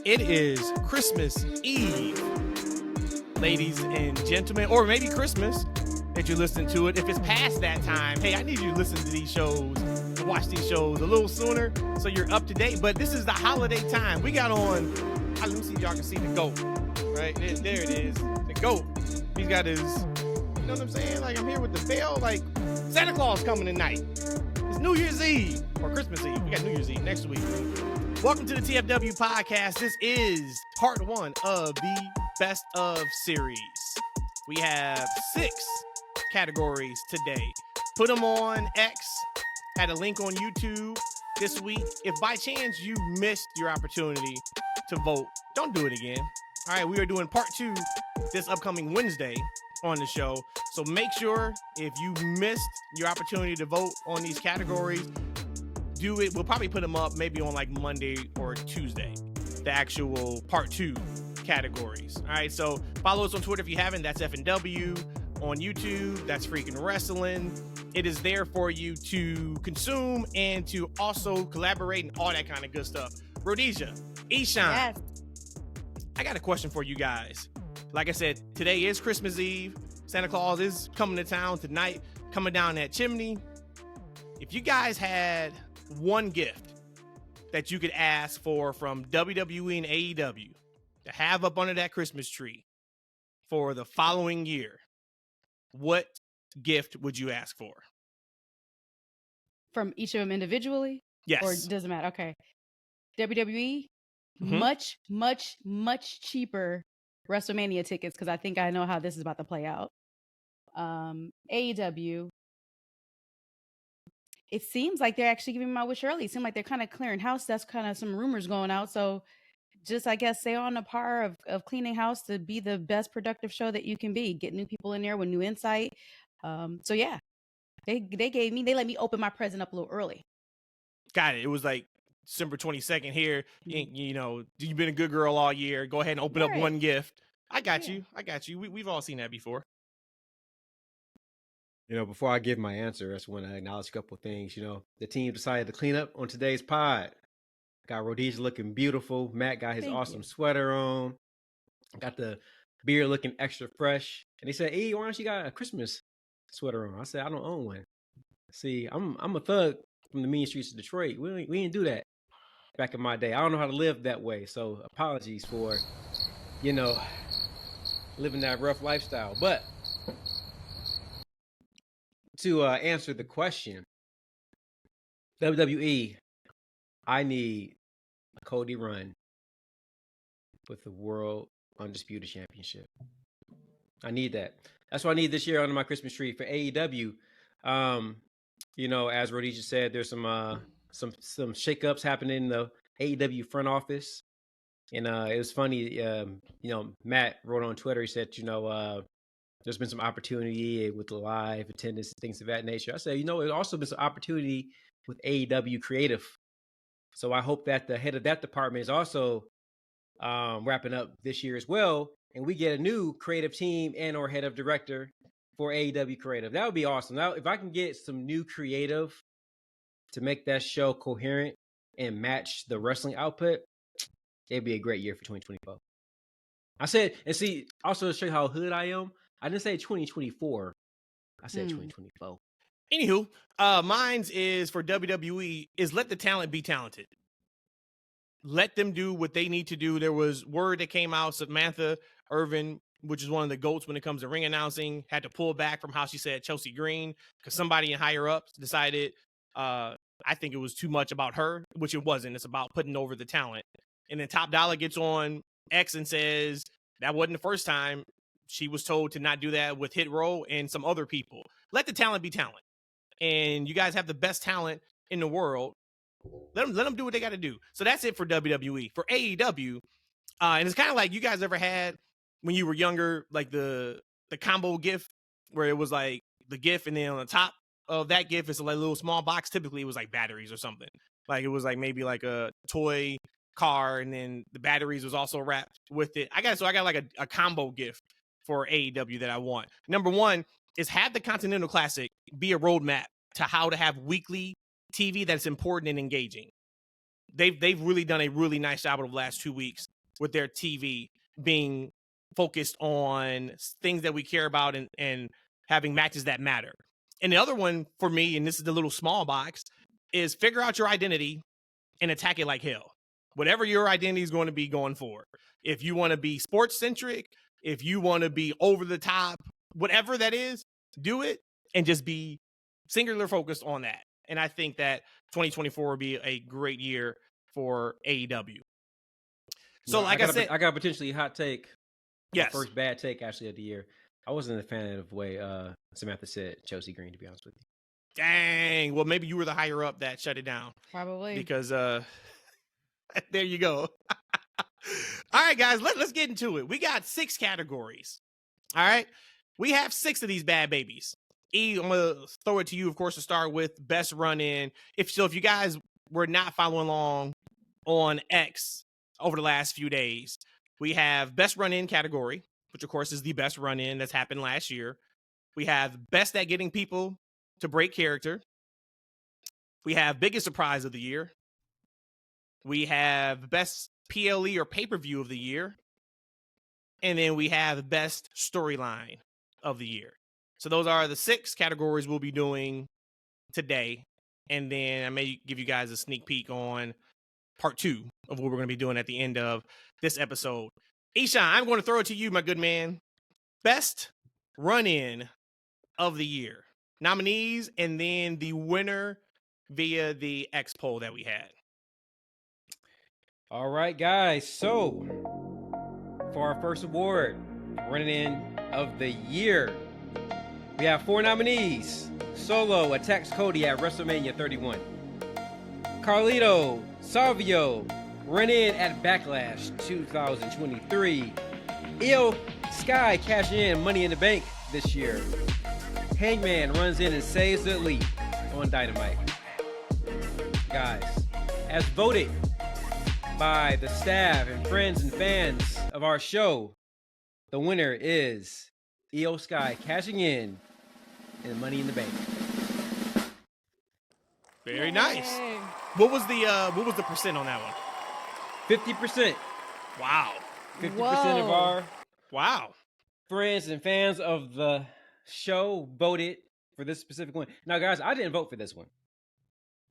It is Christmas Eve, ladies and gentlemen, or maybe Christmas that you're listening to it. If it's past that time, hey, I need you to listen to these shows, to watch these shows a little sooner so you're up to date. But this is the holiday time. We got on, let me see if y'all can see the GOAT, right? There it is, the GOAT. He's got his, you know what I'm saying? Like, I'm here with the bell, like Santa Claus coming tonight. It's New Year's Eve, or Christmas Eve. We got New Year's Eve next week. Welcome to the TFW podcast. This is part one of the Best of series. We have 6 categories today. Put them on X, had a link on YouTube this week. If by chance you missed your opportunity to vote, don't do it again. All right, we are doing part 2 this upcoming Wednesday on the show. So make sure if you missed your opportunity to vote on these categories, do it. We'll probably put them up maybe on like Monday or Tuesday, the actual part 2 categories. All right, so follow us on Twitter if you haven't. That's F&W. On YouTube, that's Freaking Wrestling. It is there for you to consume and to also collaborate and all that kind of good stuff. Rhodesia, Eshaun, Yes. I got a question for you guys. Like I said, today is Christmas Eve. Santa Claus is coming to town tonight, coming down that chimney. If you guys had one gift that you could ask for from WWE and AEW to have up under that Christmas tree for the following year, what gift would you ask for? From each of them individually? Yes. Or doesn't matter? Okay. WWE, much cheaper WrestleMania tickets, because I think I know how this is about to play out. AEW, it seems like they're actually giving my wish early. It seems like they're kind of clearing house. That's kind of some rumors going out. So just, I guess, stay on the par of cleaning house to be the best productive show that you can be. Get new people in there with new insight. So yeah, they let me open my present up a little early. Got it. It was like December 22nd here. You know, you've been a good girl all year. Go ahead and open up one gift. I got you. We've all seen that before. You know, before I give my answer, I just want to acknowledge a couple of things. You know, the team decided to clean up on today's pod. Got Rhodesia looking beautiful. Matt got his awesome sweater on. Got the beard looking extra fresh. And they said, "Hey, why don't you got a Christmas sweater on?" I said, "I don't own one." See, I'm a thug from the mean streets of Detroit. We didn't do that back in my day. I don't know how to live that way. So apologies for, you know, living that rough lifestyle. But to answer the question, WWE, I need a Cody run with the World Undisputed Championship. I need that. That's what I need this year under my Christmas tree. For AEW, you know, as Rhodesia said, there's some shakeups happening in the AEW front office. And it was funny, you know, Matt wrote on Twitter, he said, you know, there's been some opportunity with the live attendance, things of that nature. I said, you know, there's also been some opportunity with AEW Creative. So I hope that the head of that department is also wrapping up this year as well. And we get a new creative team and or head of director for AEW Creative. That would be awesome. Now, if I can get some new creative to make that show coherent and match the wrestling output, it'd be a great year for 2024. I said, and see, also to show you how hood I am, I didn't say 2024. I said 2024. Anywho, mine's is for WWE is let the talent be talented. Let them do what they need to do. There was word that came out, Samantha Irvin, which is one of the GOATs when it comes to ring announcing, had to pull back from how she said Chelsea Green because somebody in higher ups decided, I think it was too much about her, which it wasn't. It's about putting over the talent. And then Top Dollar gets on X and says that wasn't the first time she was told to not do that with Hit Row and some other people. Let the talent be talent. And you guys have the best talent in the world. Let them do what they got to do. So that's it for WWE. For AEW, and it's kind of like you guys ever had when you were younger, like the combo gift where it was like the gift and then on the top of that gift is like a little small box. Typically it was like batteries or something. Like it was like maybe like a toy car and then the batteries was also wrapped with it. I got like a combo gift for AEW that I want. Number one is have the Continental Classic be a roadmap to how to have weekly TV that's important and engaging. They've really done a really nice job over the last 2 weeks with their TV being focused on things that we care about and having matches that matter. And the other one for me, and this is the little small box, is figure out your identity and attack it like hell. Whatever your identity is going to be going forward. If you want to be sports centric, if you want to be over the top, whatever that is, do it and just be singular focused on that. And I think that 2024 will be a great year for AEW. So, No, like I said, I got potentially a hot take. yes. My first bad take actually of the year. I wasn't a fan of the way Samantha said Chelsea Green, to be honest with you. Dang. Well, maybe you were the higher up that shut it down. Probably. Because there you go. All right, guys, let's get into it. We got 6 categories. All right. We have 6 of these bad babies. E, I'm going to throw it to you, of course, to start with best run in. If you guys were not following along on X over the last few days, we have best run in category, which of course is the best run in that's happened last year. We have best at getting people to break character. We have biggest surprise of the year. We have best PLE or pay-per-view of the year. And then we have best storyline of the year. So those are the 6 categories we'll be doing today. And then I may give you guys a sneak peek on part 2 of what we're going to be doing at the end of this episode. Eshaun, I'm going to throw it to you, my good man. Best run-in of the year. Nominees and then the winner via the X poll that we had. All right, guys. So for our first award, running in of the year, we have 4 nominees. Solo attacks Cody at WrestleMania 31. Carlito Savio run in at Backlash 2023. Io Sky cash in Money in the Bank this year. Hangman runs in and saves the Elite on Dynamite. Guys, as voted by the staff and friends and fans of our show, the winner is Io Sky cashing in and Money in the Bank. Very Yay. nice. What was the percent on that one? 50%. Wow. 50% Whoa. of our Wow. friends and fans of the show voted for this specific one. Now, guys, I didn't vote for this one.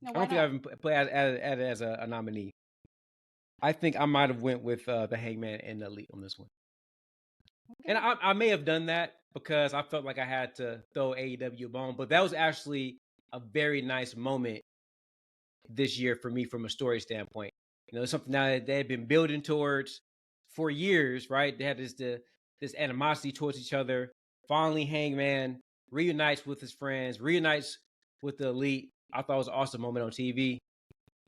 No, I don't think I even put it as a nominee. I think I might have went with the Hangman and the Elite on this one. Okay. And I may have done that because I felt like I had to throw AEW a bone, but that was actually a very nice moment this year for me from a story standpoint. You know, something that they had been building towards for years, right? They had this animosity towards each other. Finally, Hangman reunites with his friends, reunites with the Elite. I thought it was an awesome moment on TV.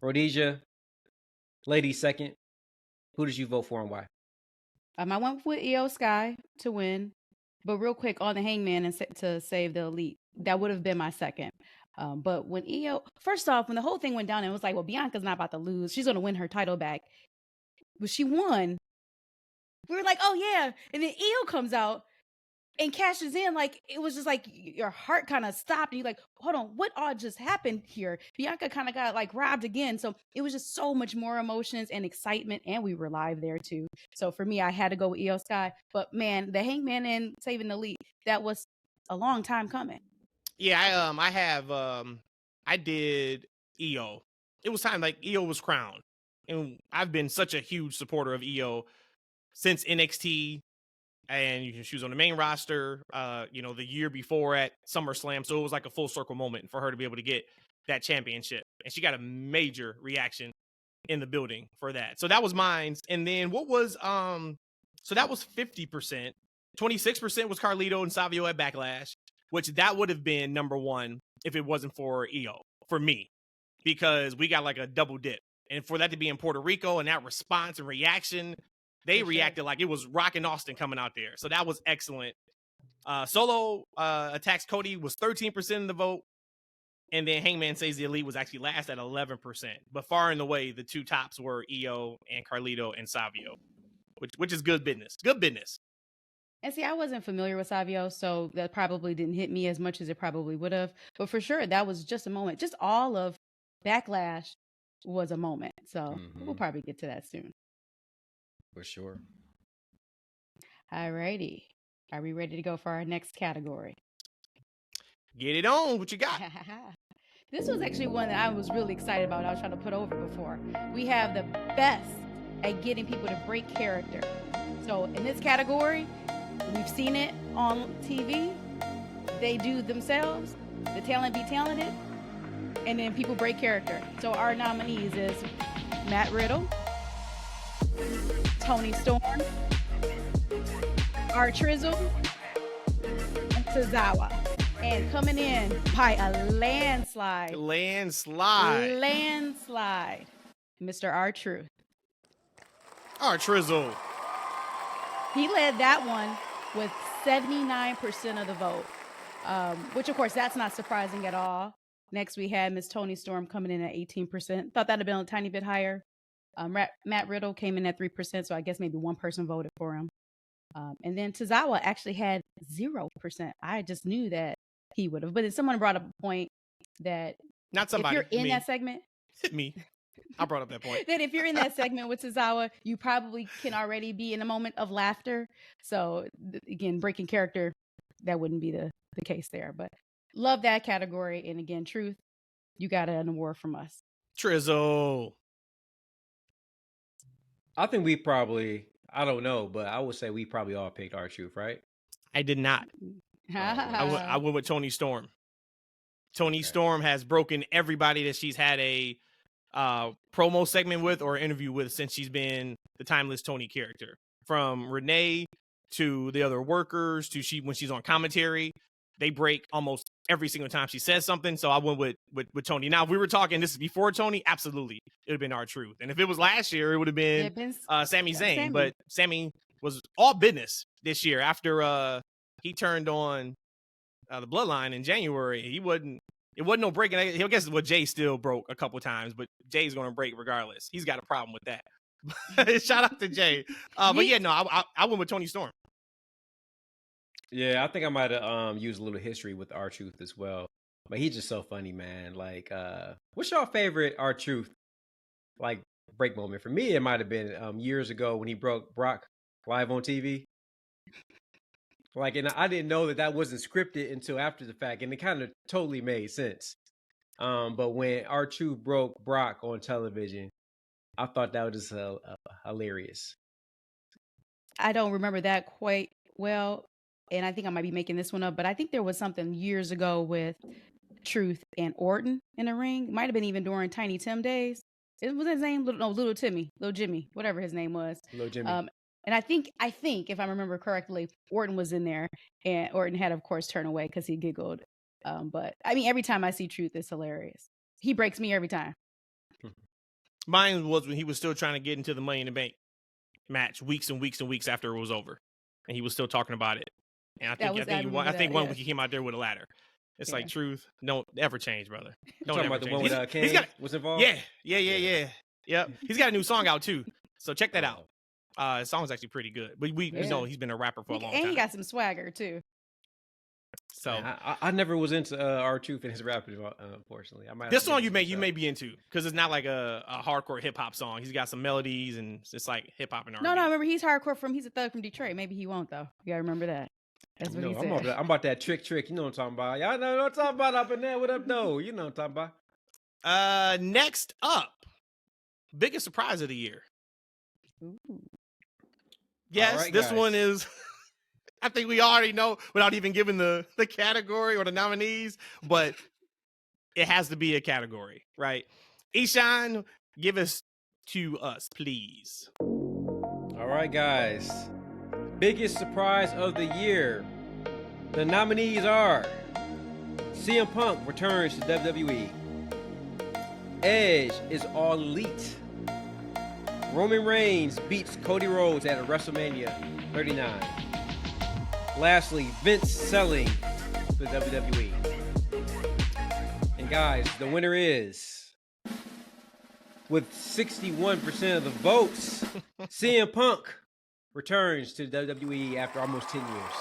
Rhodesia, ladies second. Who did you vote for and why? I went with Io Sky to win, but real quick on the Hangman and to save the Elite, that would have been my second. But when first off, when the whole thing went down, it was like, well, Bianca's not about to lose. She's going to win her title back. But she won. We were like, oh, yeah. And then Io comes out and cashes in. Like, it was just like your heart kind of stopped. And you're like, hold on, what all just happened here? Bianca kind of got like robbed again. So it was just so much more emotions and excitement. And we were live there too. So for me, I had to go with Io Sky. But man, the Hangman and saving the Elite, that was a long time coming. Yeah, I did EO. It was time, like EO was crowned. And I've been such a huge supporter of EO since NXT, and she was on the main roster, the year before at SummerSlam. So it was like a full circle moment for her to be able to get that championship. And she got a major reaction in the building for that. So that was mine. And then what was, so that was 50%. 26% was Carlito and Savio at Backlash, which that would have been number 1 if it wasn't for EO, for me, because we got like a double dip. And for that to be in Puerto Rico and that response and reaction, they reacted like it was Rock and Austin coming out there. So that was excellent. Solo attacks Cody was 13% of the vote. And then Hangman Saves the Elite was actually last at 11%. But far and away, the 2 tops were EO and Carlito and Savio, which is good business. Good business. And see, I wasn't familiar with Savio, so that probably didn't hit me as much as it probably would have. But for sure, that was just a moment. Just all of Backlash was a moment. So we'll probably get to that soon. For sure. Alrighty. Are we ready to go for our next category? Get it on. What you got? This was actually one that I was really excited about. I was trying to put over before. We have the best at getting people to break character. So in this category, we've seen it on TV. They do themselves. The talent be talented. And then people break character. So our nominees is Matt Riddle, Tony Storm, R. Trizzle, and Tozawa. And coming in by a landslide. Landslide. Mr. R. Truth. R. Trizzle. He led that one with 79% of the vote, which, of course, that's not surprising at all. Next, we had Miss Tony Storm coming in at 18%. Thought that would have been a tiny bit higher. Matt Riddle came in at 3%, so I guess maybe one person voted for him. And then Tozawa actually had 0%. I just knew that he would have. But then someone brought up a point that Not somebody. if you're in that segment, me. I brought up that point. that if you're in that segment with Tozawa, you probably can already be in a moment of laughter. So again, breaking character, that wouldn't be the case there. But love that category. And again, Truth, you got an award from us. Trizzle. I think we probably, I don't know, but I would say we probably all picked our truth, right? I did not. I went with Tony Storm. Tony Storm has broken everybody that she's had a promo segment with or interview with since she's been the timeless Tony character. From Renee to the other workers to when she's on commentary, they break almost every single time she says something. So I went with Tony. Now, if we were talking, this is before Tony, absolutely, it would have been our truth. And if it was last year, it would have been Sami Zayn. But Sami was all business this year after he turned on the Bloodline in January. It wasn't no breaking. I guess what Jay still broke a couple times, but Jay's going to break regardless. He's got a problem with that. Shout out to Jay. But yeah, no, I went with Tony Storm. Yeah, I think I might have used a little history with R-Truth as well. But he's just so funny, man. Like, what's your favorite R-Truth like break moment? For me, it might have been years ago when he broke Brock live on TV. Like, and I didn't know that wasn't scripted until after the fact, and it kind of totally made sense. But when R-Truth broke Brock on television, I thought that was just hilarious. I don't remember that quite well, and I think I might be making this one up, but I think there was something years ago with Truth and Orton in a ring. It might have been even during Tiny Tim days. It was his name, Little Jimmy, whatever his name was. Little Jimmy. And I think if I remember correctly, Orton was in there, and Orton had, of course, turned away because he giggled. But I mean, every time I see Truth, it's hilarious. He breaks me every time. Mine was when he was still trying to get into the Money in the Bank match weeks and weeks and weeks after it was over, and he was still talking about it. And I think one week he came out there with a ladder. It's like, Truth, don't ever change, brother. Don't ever about the change. one with Kane was involved? Yeah. Yep. He's got a new song out too, so check that out. His song's actually pretty good, but we know he's been a rapper for a long time. And he got some swagger too. So I never was into R-Truth and his rapping, unfortunately. This song you may be into because it's not like a hardcore hip hop song. He's got some melodies and it's like hip hop and R&B. No, remember he's hardcore he's a thug from Detroit. Maybe he won't though. You gotta remember that. That's what he said. I'm about that trick. You know what I'm talking about. Y'all know what I'm talking about up in there. What up, though? You know what I'm talking about. Next up, biggest surprise of the year. Ooh. Yes, right, this guys. one is. I think we already know without even giving the category or the nominees, but it has to be a category, right? Eshaun, give us to us, please. All right, guys. Biggest surprise of the year. The nominees are CM Punk returns to WWE. Edge is all elite. Roman Reigns beats Cody Rhodes at WrestleMania 39. Lastly, Vince selling the WWE. And guys, the winner is, with 61% of the votes, CM Punk returns to WWE after almost 10 years.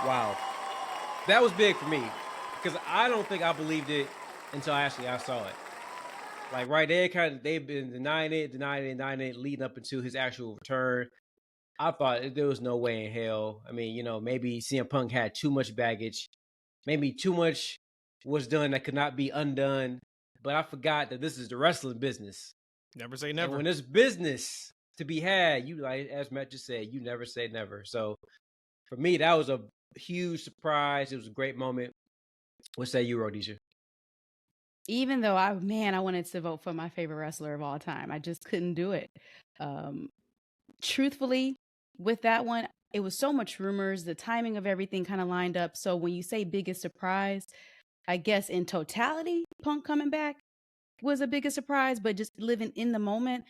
Wow. That was big for me because I don't think I believed it until I saw it. Like they've been denying it, leading up into his actual return. I thought there was no way in hell. I mean, maybe CM Punk had too much baggage, maybe too much was done that could not be undone. But I forgot that this is the wrestling business. Never say never. And when there's business to be had, you, like as Matt just said, you never say never. So for me, that was a huge surprise. It was a great moment. What say you, Rhodesia? Even though I wanted to vote for my favorite wrestler of all time, I just couldn't do it. Truthfully, with that one, it was so much rumors. The timing of everything kind of lined up. So when you say biggest surprise, I guess in totality, Punk coming back was a biggest surprise. But just living in the moment,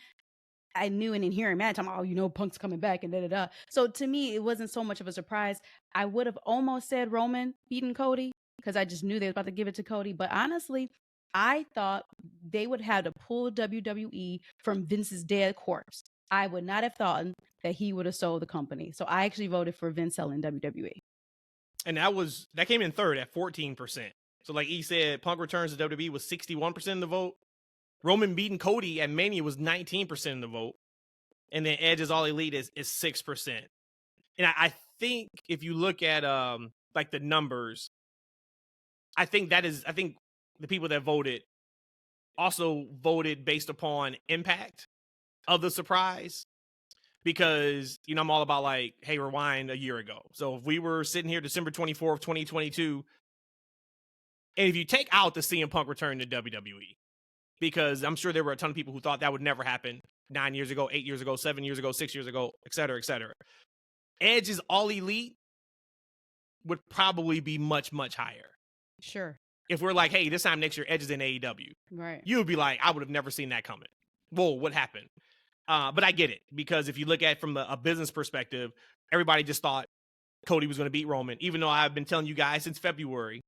I knew and in hearing Matt talking, Punk's coming back and da-da-da. So to me, it wasn't so much of a surprise. I would have almost said Roman beating Cody because I just knew they were about to give it to Cody. But honestly, I thought they would have to pull WWE from Vince's dead corpse. I would not have thought that he would have sold the company. So I actually voted for Vince selling WWE. And that came in third at 14%. So like he said, Punk returns to WWE was 61% of the vote. Roman beating Cody at Mania was 19% of the vote. And then Edge is All Elite is 6%. And I think if you look at like the numbers, I think the people that voted also voted based upon impact of the surprise, because I'm all about like, hey, rewind a year ago. So if we were sitting here December 24th, 2022, and if you take out the CM Punk return to WWE, because I'm sure there were a ton of people who thought that would never happen 9 years ago, 8 years ago, 7 years ago, 6 years ago, et cetera, et cetera. Edge's All Elite would probably be much, much higher. Sure. If we're like, hey, this time next year, Edge is in AEW. Right. You would be like, I would have never seen that coming. Whoa, what happened? But I get it, because if you look at it from a business perspective, everybody just thought Cody was going to beat Roman, even though I've been telling you guys since February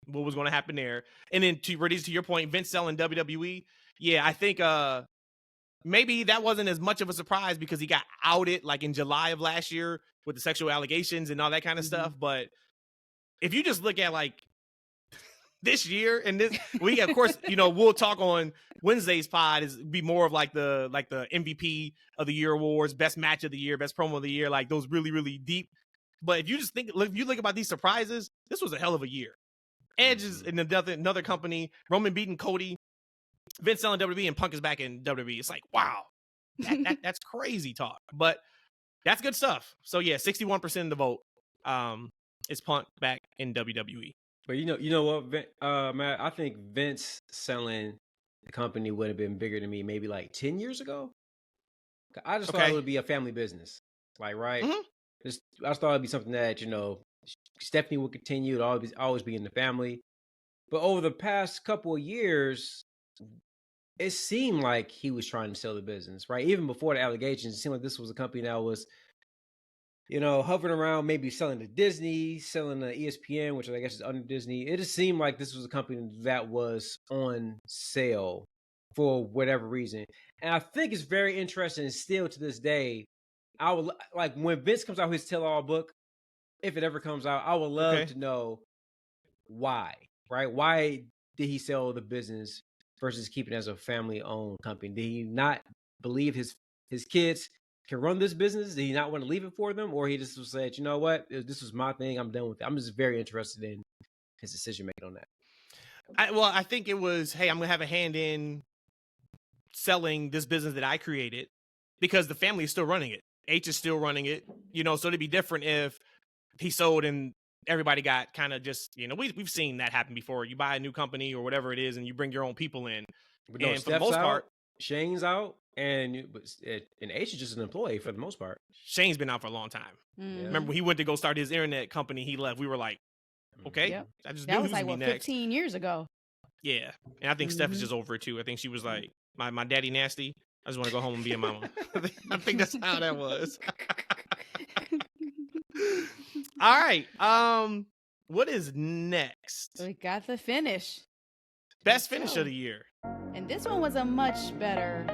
what was going to happen there. And then to your point, Vince selling WWE, yeah, I think maybe that wasn't as much of a surprise because he got outed like in July of last year with the sexual allegations and all that kind of stuff. But if you just look at like this year and this, we of course, we'll talk on Wednesday's pod is be more of like the MVP of the year awards, best match of the year, best promo of the year, like those really, really deep. But if you just think about these surprises, this was a hell of a year. Edge is in another company, Roman beating Cody, Vince selling WWE, and Punk is back in WWE. It's like, wow, that's crazy talk, but that's good stuff. So yeah, 61% of the vote is Punk back in WWE. But you know what, Matt? I think Vince selling the company would have been bigger to me maybe like 10 years ago. I just thought it would be a family business, like right. I just thought it'd be something that Stephanie would continue to always be in the family. But over the past couple of years, it seemed like he was trying to sell the business, right? Even before the allegations, it seemed like this was a company that was, hovering around, maybe selling to Disney, selling to ESPN, which I guess is under Disney. It just seemed like this was a company that was on sale for whatever reason. And I think it's very interesting still to this day. I would like when Vince comes out with his tell-all book, if it ever comes out, I would love to know why, right? Why did he sell the business versus keeping it as a family-owned company? Did he not believe his kids can run this business? Did he not want to leave it for them? Or he just said, you know what? This was my thing. I'm done with it. I'm just very interested in his decision-making on that. I think it was, hey, I'm going to have a hand in selling this business that I created because the family is still running it. H is still running it, so it'd be different if he sold and everybody got kind of just, we've seen that happen before. You buy a new company or whatever it is and you bring your own people in. But no, and for the most part, Shane's out and H is just an employee for the most part. Shane's been out for a long time. Remember when he went to go start his internet company, he left. We were like, okay, yep. I just that knew was like, next. 15 years ago. Yeah. And I think Steph is just over it too. I think she was like, my daddy nasty. I just want to go home and be a mama. I think that's how that was. All right. What is next? We got the finish. Best finish of the year. And this one was a much better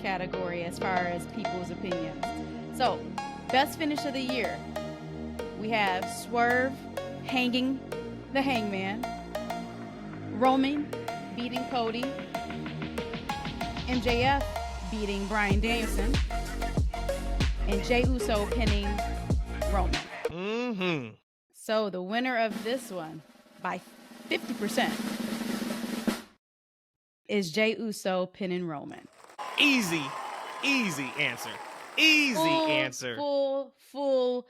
category as far as people's opinions. So, best finish of the year. We have Swerve hanging the Hangman, Roman beating Cody, MJF beating Bryan Danielson, and Jey Uso pinning Roman. Mm-hmm. So the winner of this one by 50% is Jey Uso pinning Roman. Easy answer. Full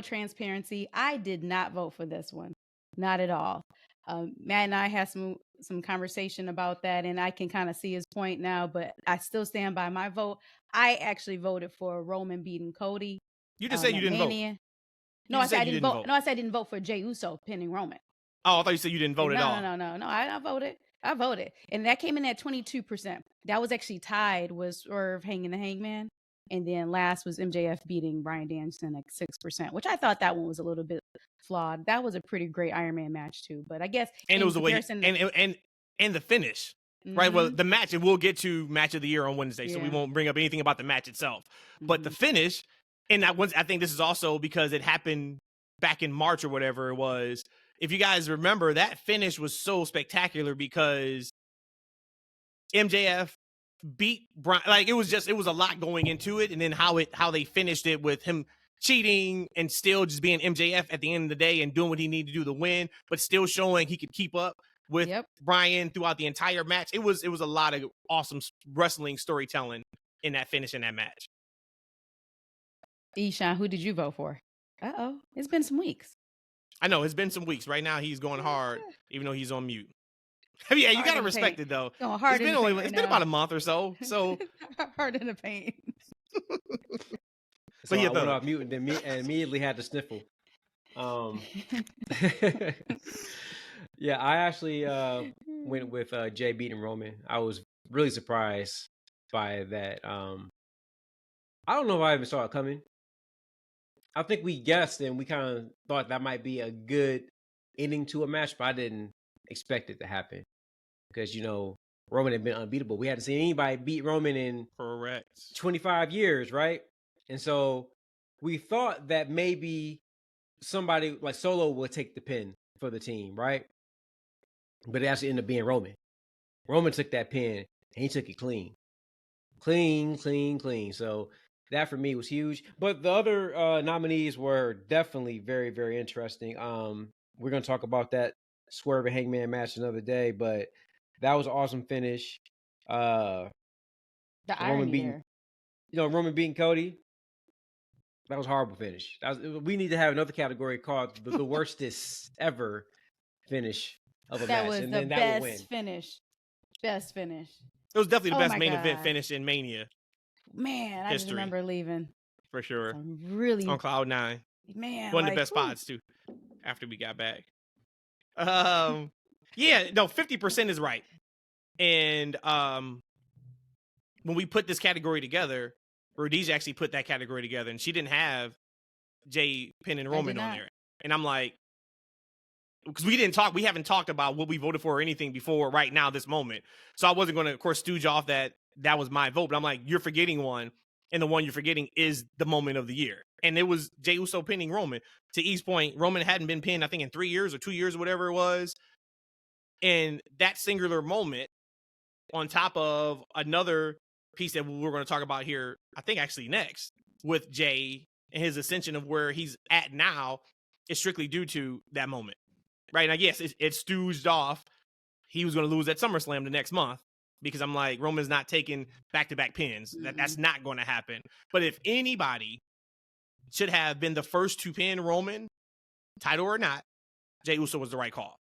transparency. I did not vote for this one. Not at all. Matt and I had some conversation about that, and I can kind of see his point now, but I still stand by my vote. I actually voted for Roman beating Cody. You just said you didn't Mania. vote. No, I said I didn't vote. No, I said I didn't vote for Jey Uso pinning Roman. Oh, I thought you said you didn't vote at all. No. I voted. I voted. And that came in at 22%. That was actually tied with Swerve hanging the Hangman. And then last was MJF beating Bryan Danielson at 6%, which I thought that one was a little bit flawed. That was a pretty great Iron Man match too. But I guess and it was the way and the finish. Mm-hmm. Right. Well, the match, and we'll get to match of the year on Wednesday, so we won't bring up anything about the match itself. Mm-hmm. But the finish, and I think this is also because it happened back in March or whatever it was. If you guys remember, that finish was so spectacular because MJF beat Bryan. Like it was a lot going into it, and then how they finished it with him cheating and still just being MJF at the end of the day and doing what he needed to do to win, but still showing he could keep up with Bryan throughout the entire match. It was a lot of awesome wrestling storytelling in that finish in that match. Eshaun, who did you vote for? It's been some weeks. I know, it's been some weeks. Right now, he's going hard, even though he's on mute. Yeah, you gotta respect it though. It's been about a month or so. So hard in the paint. So I went off mute and immediately had to sniffle. Yeah, I actually went with Jey beating Roman. I was really surprised by that. I don't know if I even saw it coming. I think we guessed and we kind of thought that might be a good ending to a match, but I didn't expect it to happen because, Roman had been unbeatable. We hadn't seen anybody beat Roman in 25 years, right? And so we thought that maybe somebody like Solo would take the pin for the team, right? But it actually ended up being Roman. Roman took that pin and he took it clean. Clean. So that for me was huge. But the other nominees were definitely very, very interesting. We're going to talk about that Swerve and Hangman match another day, but that was an awesome finish. The Roman beating, Roman beating Cody. That was a horrible finish. We need to have another category called the worstest ever finish of a match. That was the best finish. Best finish. It was definitely the best main event finish in Mania. Man, I just remember leaving. For sure. Really on Cloud 9. Man. One of the best spots too after we got back. 50% is right. And when we put this category together, Rhodesia actually put that category together, and she didn't have Jey pinning Roman on there. And I'm like, because we haven't talked about what we voted for or anything before right now, this moment. So I wasn't going to, of course, stooge off that was my vote. But I'm like, you're forgetting one, and the one you're forgetting is the moment of the year. And it was Jey Uso pinning Roman. To E's point, Roman hadn't been pinned, I think, in 3 years or 2 years or whatever it was. And that singular moment, on top of another piece that we're going to talk about here, I think actually next, with Jey and his ascension of where he's at now, is strictly due to that moment. Right. And I guess it stooged off. He was going to lose at SummerSlam the next month because I'm like, Roman's not taking back-to-back pins. That's not going to happen. But if anybody should have been the first to pin Roman, title or not, Jey Uso was the right call.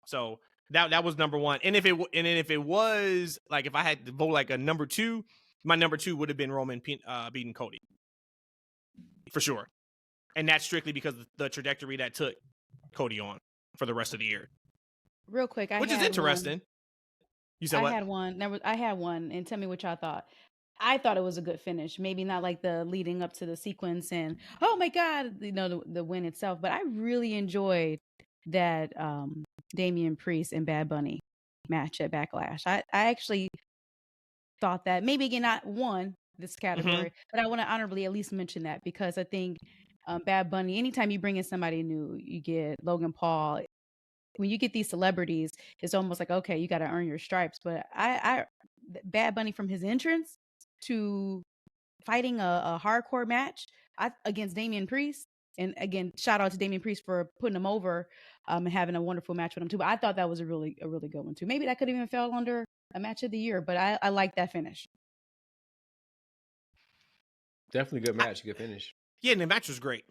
So that was number one. And if it was like, if I had to vote like a number two, my number two would have been Roman beating Cody. For sure. And that's strictly because of the trajectory that took Cody on for the rest of the year. Real quick, which is interesting. You said what? I had one, and tell me what y'all thought. I thought it was a good finish. Maybe not like the leading up to the sequence and oh my god, the win itself, but I really enjoyed that Damian Priest and Bad Bunny match at Backlash. I actually thought that maybe again not won this category, but I want to honorably at least mention that because I think Bad Bunny, anytime you bring in somebody new, you get Logan Paul. When you get these celebrities, it's almost like, okay, you got to earn your stripes. But I Bad Bunny from his entrance to fighting a hardcore match against Damian Priest. And again, shout out to Damian Priest for putting him over and having a wonderful match with him too. But I thought that was a really good one too. Maybe that could even fell under a match of the year, but I like that finish. Definitely good match, good finish. Yeah, and the match was great.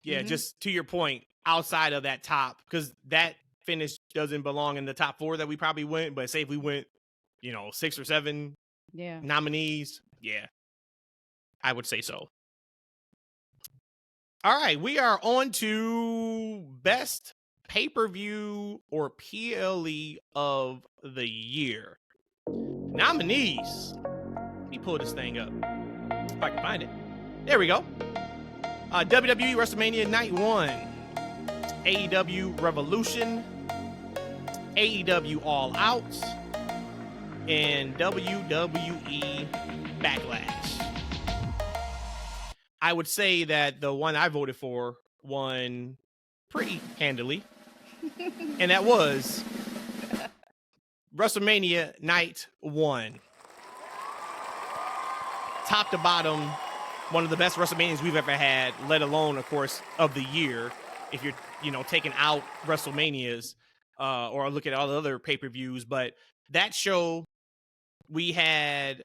Yeah, just to your point, outside of that top, because that finish doesn't belong in the top 4 that we probably went. But say if we went, 6 or 7 nominees, yeah, I would say so. All right, we are on to best pay-per-view or PLE of the year. Nominees. Let me pull this thing up if I can find it. There we go. WWE WrestleMania Night 1, AEW Revolution, AEW All Out, and WWE Backlash. I would say that the one I voted for won pretty handily, and that was WrestleMania Night 1. Top to bottom, one of the best WrestleManias we've ever had, let alone, of course, of the year. If you're, taking out WrestleManias or look at all the other pay-per-views. But that show, we had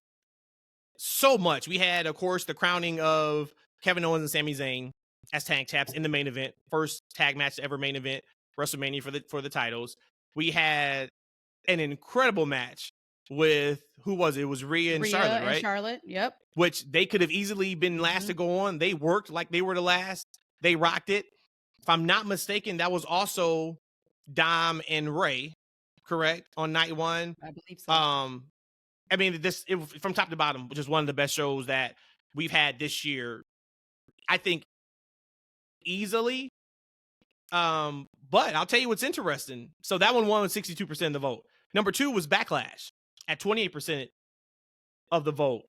so much. We had, of course, the crowning of Kevin Owens and Sami Zayn as tag champs in the main event. First tag match to ever main event WrestleMania for the titles. We had an incredible match with, who was it? It was Rhea and Charlotte, right? Charlotte, yep. Which they could have easily been last to go on. They worked like they were the last. They rocked it. If I'm not mistaken, that was also Dom and Ray, correct, on night 1. I believe so. I mean, from top to bottom, which is one of the best shows that we've had this year. I think easily. But I'll tell you what's interesting. So that one won with 62% of the vote. Number 2 was Backlash at 28% of the vote.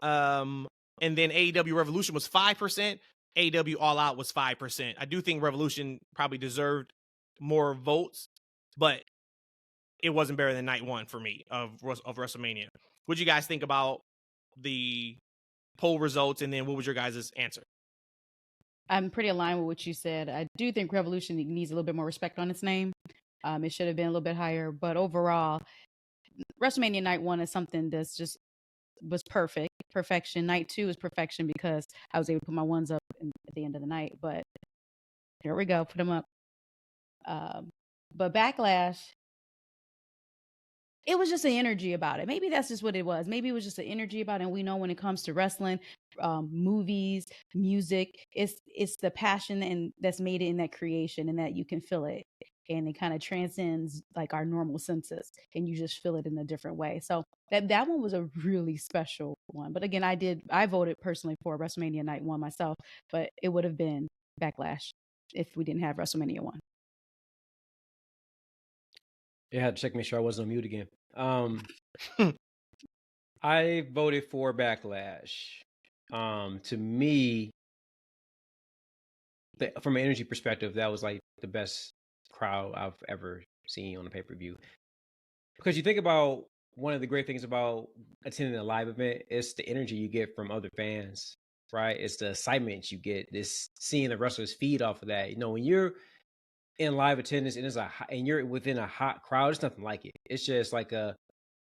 And then AEW Revolution was 5%. AEW All Out was 5%. I do think Revolution probably deserved more votes, but it wasn't better than night 1 for me of WrestleMania. What do you guys think about the poll results? And then what was your guys' answer? I'm pretty aligned with what you said. I do think Revolution needs a little bit more respect on its name. It should have been a little bit higher, but overall, WrestleMania Night 1 is something that's just was perfection. Night 2 is perfection because I was able to put my ones up at the end of the night. But here we go, put them up. But Backlash, it was just an energy about it. Maybe that's just what it was. Maybe it was just an energy about it. And we know when it comes to wrestling, movies, music, it's the passion and that's made it in that creation, and that you can feel it. And it kind of transcends like our normal senses, and you just feel it in a different way. So that one was a really special one. But again, I voted personally for WrestleMania Night 1 myself, but it would have been Backlash if we didn't have WrestleMania 1. Yeah, I had to check, make sure I wasn't on mute again. I voted for Backlash. To me, from an energy perspective, that was like the best crowd I've ever seen on a pay-per-view. Because you think about one of the great things about attending a live event, it's the energy you get from other fans, right? It's the excitement you get, this seeing the wrestlers feed off of that. When you're in live attendance and you're within a hot crowd, it's nothing like it. It's just like a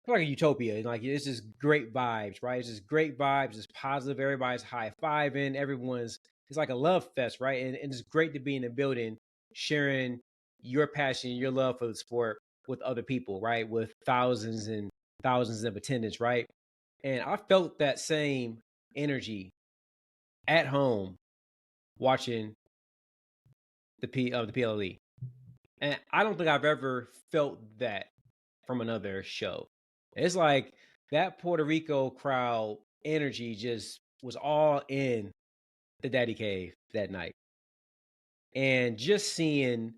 utopia. Like, it's just great vibes, right? It's just great vibes. It's positive. Everybody's high-fiving. It's like a love fest, right? And it's great to be in the building sharing your passion, your love for the sport with other people, right? With thousands and thousands of attendants, right? And I felt that same energy at home watching the PLE. And I don't think I've ever felt that from another show. It's like that Puerto Rico crowd energy just was all in the Daddy Cave that night. And just seeing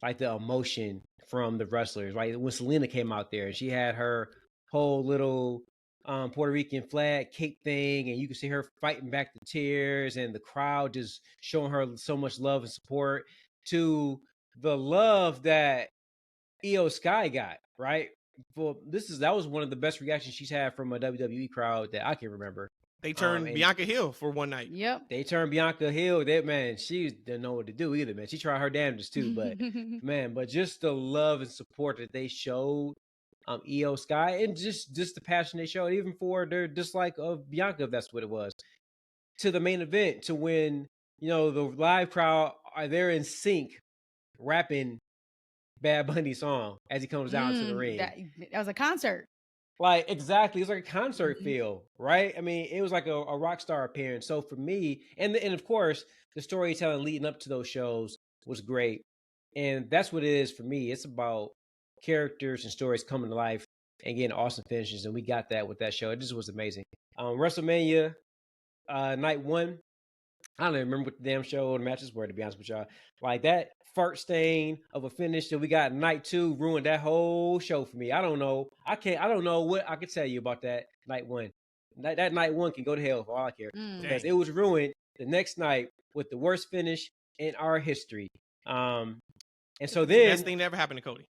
like the emotion from the wrestlers, right? When Selena came out there and she had her whole little Puerto Rican flag cape thing, and you could see her fighting back the tears, and the crowd just showing her so much love and support, to the love that Io Sky got, right? that was one of the best reactions she's had from a WWE crowd that I can remember. They turned Bianca Hill for one night. Yep. They turned Bianca Hill. That man, she didn't know what to do either, man. She tried her damnedest too, but man, but just the love and support that they showed Io Sky, and just the passion they showed, even for their dislike of Bianca, if that's what it was, to the main event, to when, you know, the live crowd are there in sync rapping Bad Bunny song as he comes down to the ring. That was a concert. Like, exactly. It's like a concert feel, right? I mean, it was like a rock star appearance. So for me, and of course, the storytelling leading up to those shows was great. And that's what it is for me. It's about characters and stories coming to life and getting awesome finishes. And we got that with that show. It just was amazing. WrestleMania night 1, I don't even remember what the damn show or the matches were, to be honest with y'all. Like, that fart stain of a finish that we got night 2 ruined that whole show for me. I don't know. I don't know what I could tell you about that night 1. That night 1 can go to hell for all I care. Because it was ruined the next night with the worst finish in our history. And so then, best thing that ever happened to Cody.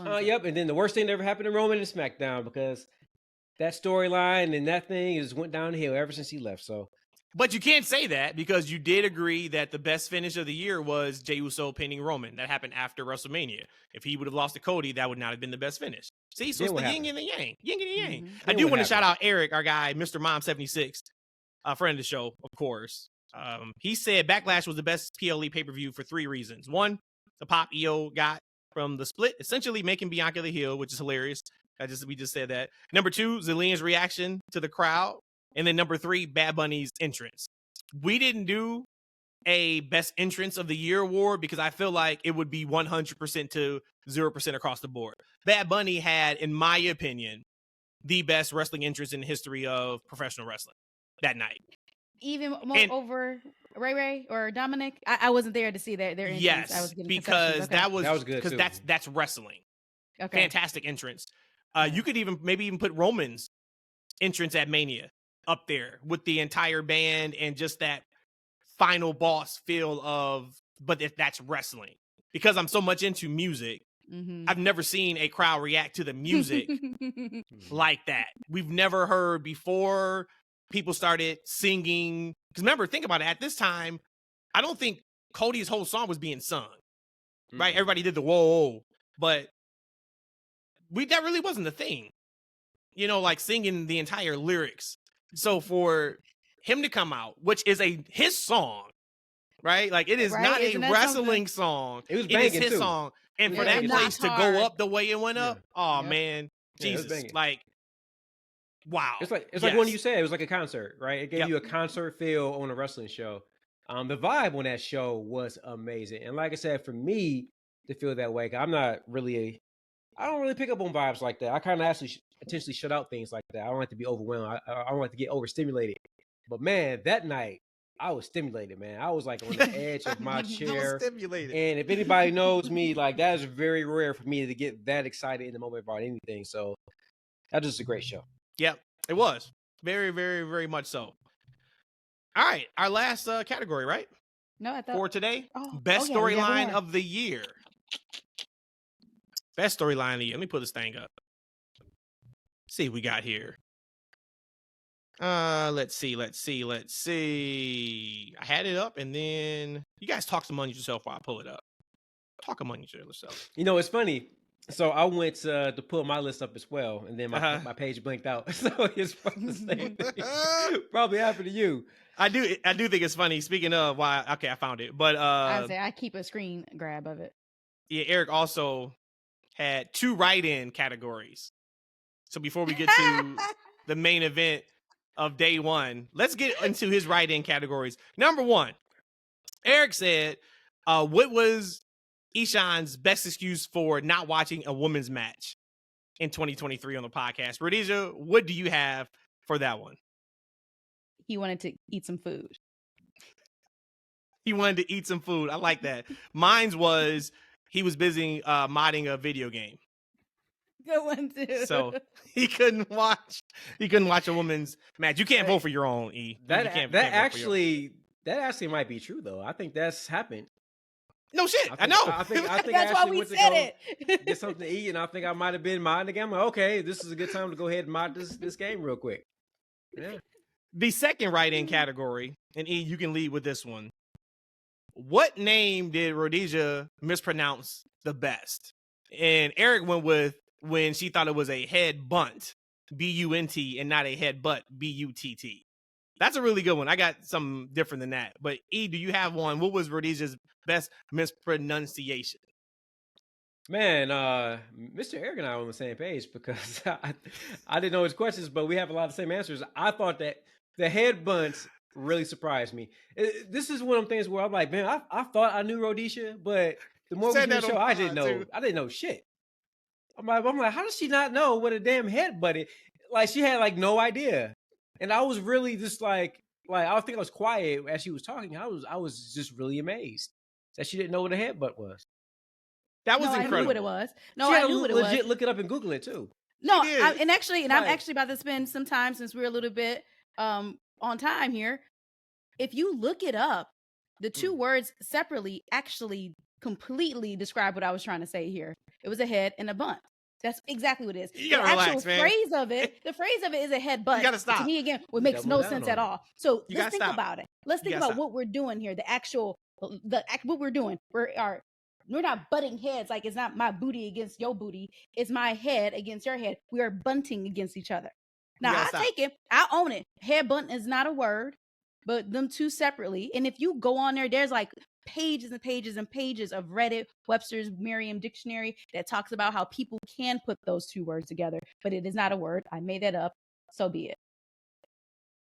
Yep. And then the worst thing that ever happened to Roman and SmackDown, because that storyline and that thing just went downhill ever since he left. So, but you can't say that, because you did agree that the best finish of the year was Jey Uso pinning Roman. That happened after WrestleMania. If he would have lost to Cody, that would not have been the best finish. See, so it's the yin and the yang. Yin and the yang. I do want to shout out Eric, our guy, Mr. Mom 76, a friend of the show, of course. He said Backlash was the best PLE pay-per-view for 3 reasons. 1, the pop EO got from the split, essentially making Bianca the heel, which is hilarious. We just said that. Number 2, Zillian's reaction to the crowd. And then number 3, Bad Bunny's entrance. We didn't do a best entrance of the year award because I feel like it would be 100% to 0% across the board. Bad Bunny had, in my opinion, the best wrestling entrance in the history of professional wrestling that night. Even more over Ray or Dominic? I wasn't there to see their entrance. Yes, I was getting because that was good because too. that's wrestling. Okay. Fantastic entrance. You could maybe even put Roman's entrance at Mania up there with the entire band and just that final boss feel of, but if that's wrestling. Because I'm so much into music, I've never seen a crowd react to the music like that. We've never heard before people started singing. Because remember, think about it. At this time, I don't think Cody's whole song was being sung. Right? Everybody did the whoa, but that really wasn't the thing. You know, like singing the entire lyrics. So for him to come out, which is his song, right? Like, it is not a wrestling song. It was banging, it is his too. song. And for that place to go up the way it went up, man, Jesus. Like, wow. It's like when you said it was like a concert, right? It gave you a concert feel on a wrestling show. The vibe on that show was amazing. And like I said, for me to feel that way, I don't really pick up on vibes like that. I kind of actually intentionally shut out things like that. I don't like to be overwhelmed. I don't like to get overstimulated. But man, that night I was stimulated, man. I was like on the edge of my chair. Stimulated. And if anybody knows me, like, that is very rare for me to get that excited in the moment about anything. So that's just a great show. Yep, it was. Very, very, very much so. All right, our last category, right? No, I thought for today, best storyline of the year. Best storyline of the year. Let me put this thing up. See what we got here. Let's see. I had it up, and then you guys talk among yourself while I pull it up. Talk among yourself. You know, it's funny. So I went to pull my list up as well, and then my page blinked out. So it's probably the same thing. Probably happened to you. I do think it's funny. Speaking of why, okay, I found it. But I say I keep a screen grab of it. Yeah, Eric also had 2 write-in categories. So before we get to the main event of day 1, let's get into his write-in categories. Number 1, Eric said, what was Eshaun's best excuse for not watching a women's match in 2023 on the podcast? Rhodesia, what do you have for that one? He wanted to eat some food. He wanted to eat some food. I like that. Mine's was he was busy modding a video game. Good one too. So he couldn't watch a women's match. You can't vote for your own, E. That actually might be true though. I think that's happened. No shit. I know. I think I That's why actually we went to said go it. get something to eat, and I think I might have been modding the game. I'm like, okay, this is a good time to go ahead and mod this game real quick. Yeah. The second write-in category, and E, you can lead with this one. What name did Rhodesia mispronounce the best? And Eric went with when she thought it was a head bunt, B-U-N-T, and not a head butt, B-U-T-T. That's a really good one. I got something different than that. But E, do you have one? What was Rhodesia's best mispronunciation? Man, Mr. Eric and I are on the same page because I didn't know his questions, but we have a lot of the same answers. I thought that the head bunts really surprised me. This is one of the things where I'm like, man, I thought I knew Rhodesia, but the more we Said do the that show, on I didn't pod, know. too. I didn't know shit. I'm like, how does she not know what a damn head butt is? Like, she had like no idea, and I was really just like I think I was quiet as she was talking. I was just really amazed that she didn't know what a headbutt was. That was No, I incredible. knew what it was. No, She had I to knew what it was. legit look it up and Google it too. No, did. I'm Right. actually about to spend some time since we're a little bit on time here. If you look it up, the two words separately actually completely describe what I was trying to say here. It was a head and a bunt. That's exactly what it is. You gotta the relax, actual man. phrase of it, the phrase of it is a head butt. You gotta stop. To me, again, what makes Double no down sense on at it. all. So You let's gotta think stop. about it. Let's think gotta about stop. what we're doing here. What we're doing. We're not butting heads. Like, it's not my booty against your booty. It's my head against your head. We are bunting against each other. Now, gotta I stop. take it. I own it. Head bunt is not a word, but them two separately. And if you go on there, there's like pages and pages and pages of Reddit, Webster's Merriam Dictionary that talks about how people can put those two words together, but it is not a word. I made that up. So be it.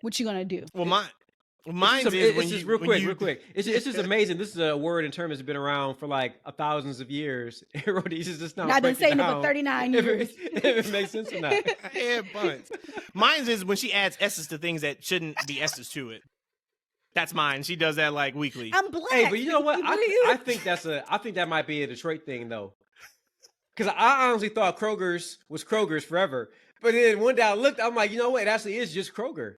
What you gonna do? Well, mine's It's is when just you real when quick, you- real quick. It's just amazing. This is a word and term that's been around for like thousands of years. Rhodesia's just now. And I've been breaking saying it for down 39 if years. if it makes sense or not. head bunts. Mine's is when she adds S's to things that shouldn't be S's to it. That's mine. She does that like weekly. I'm black. Hey, but you know what? are you? I think that might be a Detroit thing though. Because I honestly thought Kroger's was Kroger's forever. But then one day I looked, I'm like, you know what? It actually is just Kroger.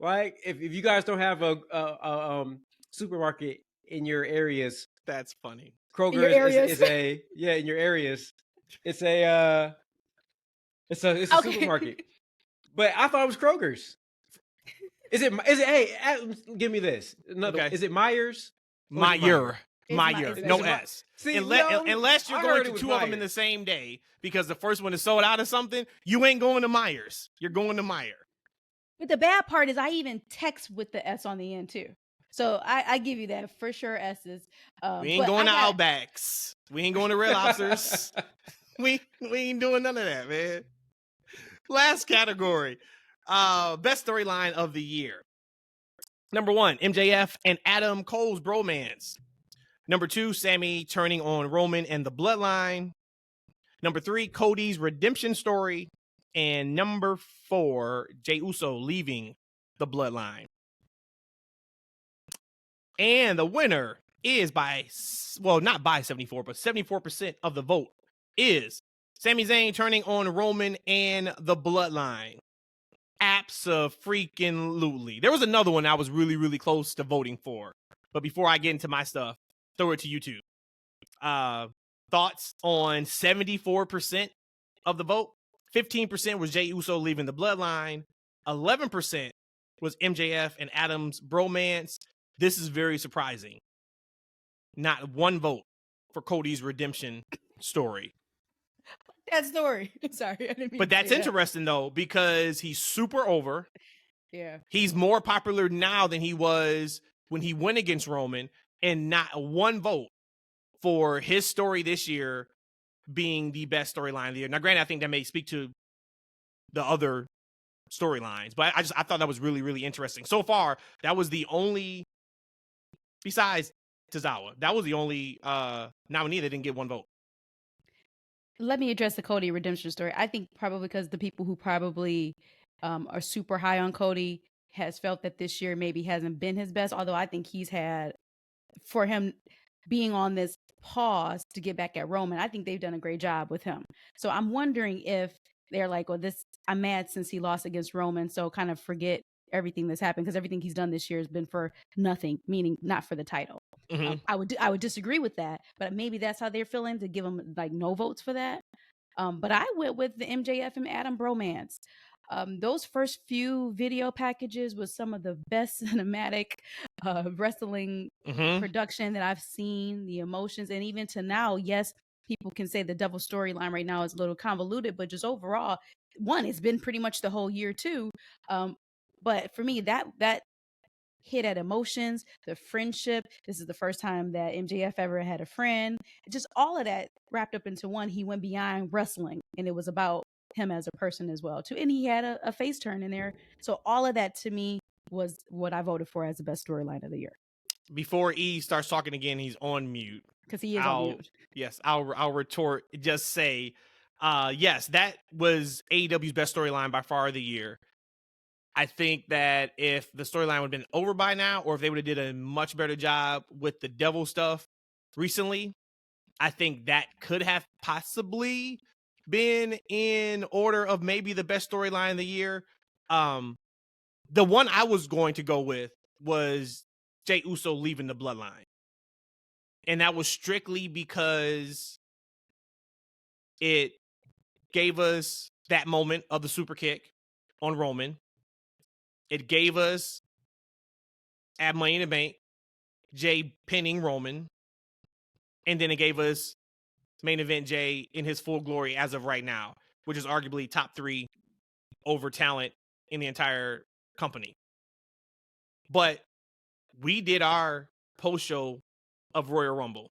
Like, if you guys don't have a supermarket in your areas, That's funny. Kroger your areas. is a in your areas. It's a Okay. supermarket. But I thought it was Kroger's. Is it hey, give me this. Another, Okay. is it Myers? Meyer. It's Meyer. Meyer. No Is it S. See, Unless you're I going heard to it was two of them in the Myers. same day because the first one is sold out of something, you ain't going to Myers. You're going to Meyer. But the bad part is I even text with the S on the end too. So I give you that for sure. S's. We ain't going to Outbacks. We ain't going to Red Lobsters. we ain't doing none of that, man. Last category. Best storyline of the year. Number 1, MJF and Adam Cole's bromance. Number 2, Sammy turning on Roman and the Bloodline. Number 3, Cody's redemption story. And number 4, Jey Uso leaving the Bloodline. And the winner is not by 74, but 74% of the vote is Sami Zayn turning on Roman and the Bloodline. Abso-freaking-lutely. There was another one I was really, really close to voting for. But before I get into my stuff, throw it to you two. Thoughts on 74% of the vote? 15% was Jey Uso leaving the Bloodline. 11% was MJF and Adam's bromance. This is very surprising. Not one vote for Cody's redemption story. that story. Sorry, I didn't mean But to that's say that. interesting, though, because he's super over. Yeah. He's more popular now than he was when he went against Roman, and not one vote for his story this year being the best storyline of the year. Now, granted, I think that may speak to the other storylines, but I thought that was really, really interesting. So far, that was the only, besides Tozawa, that was the only nominee that didn't get one vote. Let me address the Cody redemption story. I think probably because the people who probably are super high on Cody has felt that this year maybe hasn't been his best, although I think he's had, for him being on this pause to get back at Roman, I think they've done a great job with him. So I'm wondering if they're like, well, I'm mad since he lost against Roman, so kind of forget everything that's happened, because everything he's done this year has been for nothing, meaning not for the title. Mhm. I would disagree with that, but maybe that's how they're feeling, to give them like no votes for that. But I went with the MJF and Adam bromance. Those first few video packages was some of the best cinematic wrestling Mhm. production that I've seen. The emotions, and even to now, yes, people can say the double storyline right now is a little convoluted, but just overall, one, it's been pretty much the whole year too. But for me, that hit at emotions, the friendship. This is the first time that MJF ever had a friend. Just all of that wrapped up into one. He went beyond wrestling, and it was about him as a person as well too. And he had a face turn in there. So all of that to me was what I voted for as the best storyline of the year. Before E starts talking again, he's on mute. Because he is on mute. I'll retort. Just say, yes, that was AEW's best storyline by far of the year. I think that if the storyline would have been over by now, or if they would have did a much better job with the devil stuff recently, I think that could have possibly been in order of maybe the best storyline of the year. The one I was going to go with was Jey Uso leaving the bloodline. And that was strictly because it gave us that moment of the super kick on Roman. It gave us at Money in the Bank, Jay pinning Roman. And then it gave us main event Jay in his full glory as of right now, which is arguably top 3 over talent in the entire company. But we did our post show of Royal Rumble,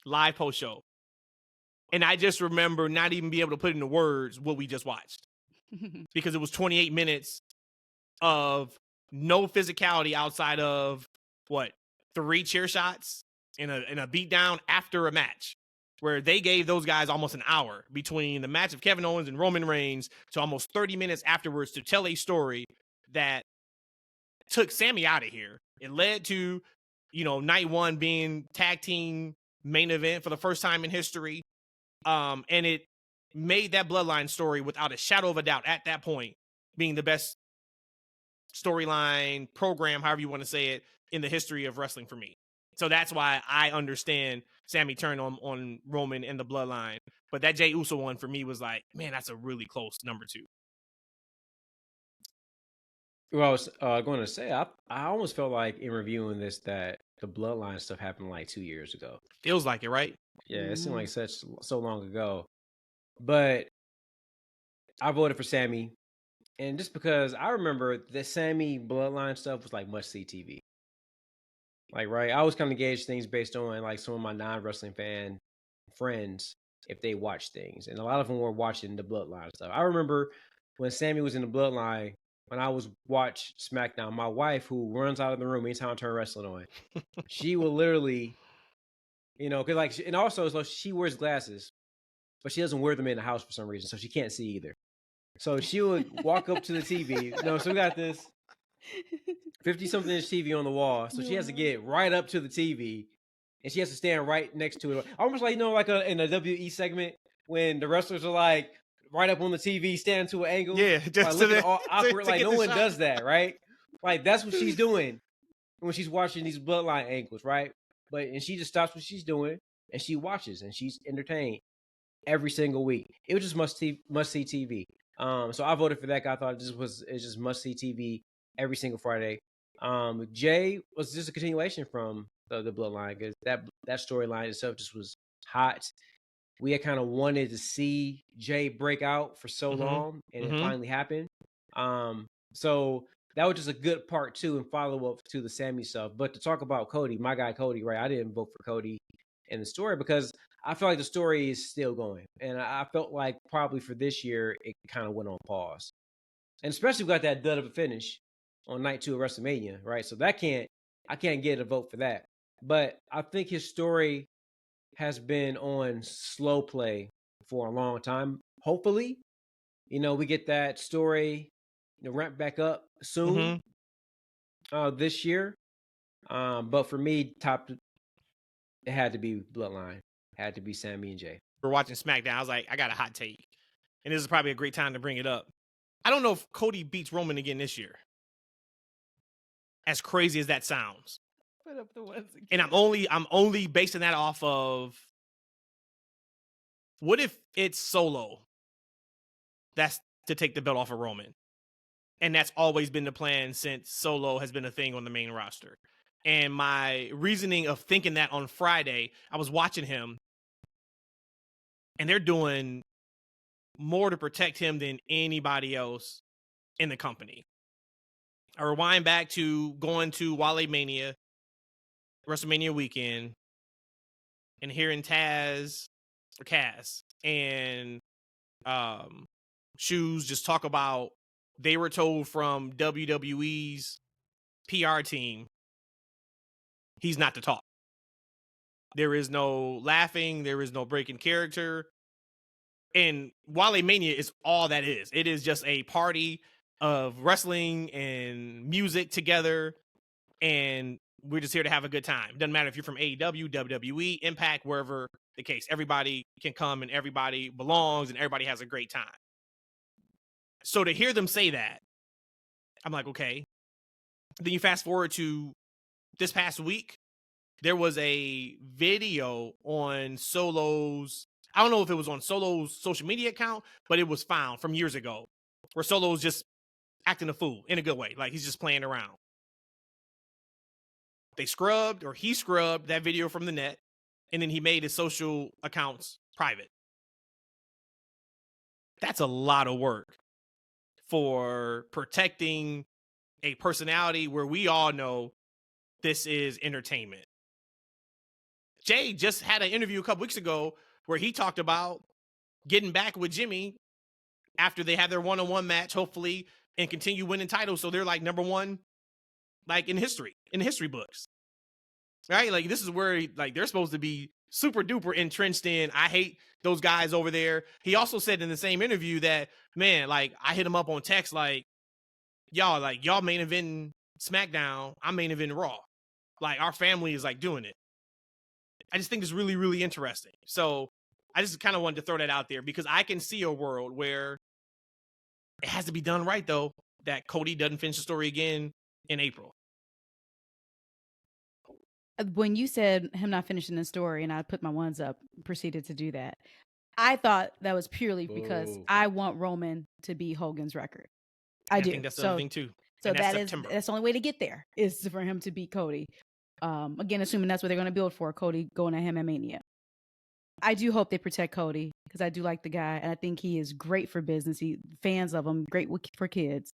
live post show. And I just remember not even being able to put into words what we just watched, because it was 28 minutes of no physicality outside of 3 chair shots and a beatdown after a match, where they gave those guys almost an hour between the match of Kevin Owens and Roman Reigns to almost 30 minutes afterwards to tell a story that took Sammy out of here. It led to, night 1 being tag team main event for the first time in history. And it made that bloodline story without a shadow of a doubt at that point being the best storyline program, however you want to say it, in the history of wrestling for me. So that's why I understand Sammy turn on Roman and the bloodline. But that Jey Uso one for me was like, man, that's a really close number 2. Well, I was going to say, I almost felt like in reviewing this that the bloodline stuff happened like 2 years ago. Feels like it, right? Yeah, it seemed like so long ago. But I voted for Sammy, and just because I remember the Sammy bloodline stuff was like must-see TV. Like, right, I always kind of gauge things based on like some of my non-wrestling fan friends if they watch things, and a lot of them were watching the bloodline stuff. I remember when Sammy was in the bloodline. When I was watch SmackDown, my wife, who runs out of the room anytime I turn wrestling on, she will literally, because like, and also so she wears glasses, but she doesn't wear them in the house for some reason, so she can't see either. So she would walk up to the TV. So we got this 50-something inch TV on the wall, so she has to get right up to the TV, and she has to stand right next to it, almost like like in a WE segment when the wrestlers are like right up on the TV, stand to an angle. Yeah, just like, looking all awkward. to Like no one shot. does that, right? Like that's what she's doing when she's watching these bloodline angles, right? And she just stops what she's doing and she watches and she's entertained every single week. It was just must see TV. So I voted for that guy. I thought it's just must see TV every single Friday. Jay was just a continuation from the bloodline, because that storyline itself just was hot. We had kind of wanted to see Jay break out for so long, and it finally happened. So that was just a good part too, and follow up to the Sammy stuff. But to talk about Cody, my guy Cody, right? I didn't vote for Cody in the story because I feel like the story is still going, and I felt like probably for this year it kind of went on pause, and especially we got that dud of a finish on night 2 of WrestleMania, right? So I can't get a vote for that. But I think his story has been on slow play for a long time. Hopefully, we get that story ramp back up soon this year. But for me, it had to be Bloodline. It had to be Sammy and Jay. We're watching SmackDown. I was like, I got a hot take. And this is probably a great time to bring it up. I don't know if Cody beats Roman again this year. As crazy as that sounds. Put up the ones again. And I'm only basing that off of what if it's Solo that's to take the belt off of Roman. And that's always been the plan since Solo has been a thing on the main roster. And my reasoning of thinking that on Friday, I was watching him and they're doing more to protect him than anybody else in the company. I rewind back to going to Wale Mania, WrestleMania weekend, and hearing Cass and Shoes just talk about they were told from WWE's PR team, he's not to talk. There is no laughing. There is no breaking character. And Wale Mania is all that is. It is just a party of wrestling and music together. And we're just here to have a good time. Doesn't matter if you're from AEW, WWE, Impact, wherever the case. Everybody can come and everybody belongs and everybody has a great time. So to hear them say that, I'm like, okay. Then you fast forward to this past week. There was a video on Solo's, I don't know if it was on Solo's social media account, but it was found from years ago where Solo's just acting a fool in a good way. Like he's just playing around. He scrubbed that video from the net, and then he made his social accounts private. That's a lot of work for protecting a personality where we all know this is entertainment. Jay just had an interview a couple weeks ago where he talked about getting back with Jimmy after they have their one-on-one match, hopefully, and continue winning titles. So they're like number one, like in the history books, right? Like this is where like they're supposed to be super duper entrenched in. I hate those guys over there. He also said in the same interview that, man, like I hit him up on text, like y'all main event SmackDown, I'm main event Raw. Like our family is like doing it. I just think it's really, really interesting. So I just kind of wanted to throw that out there because I can see a world where it has to be done right, though, that Cody doesn't finish the story again in April. When you said him not finishing the story and I put my ones up, proceeded to do that, I thought that was purely because I want Roman to beat Hogan's record. I do. I think that's the other thing, too. So that's the only way to get there is for him to beat Cody. Again, assuming that's what they're going to build for, Cody going at him at Mania. I do hope they protect Cody because I do like the guy and I think he is great for business. Fans of him, great for kids.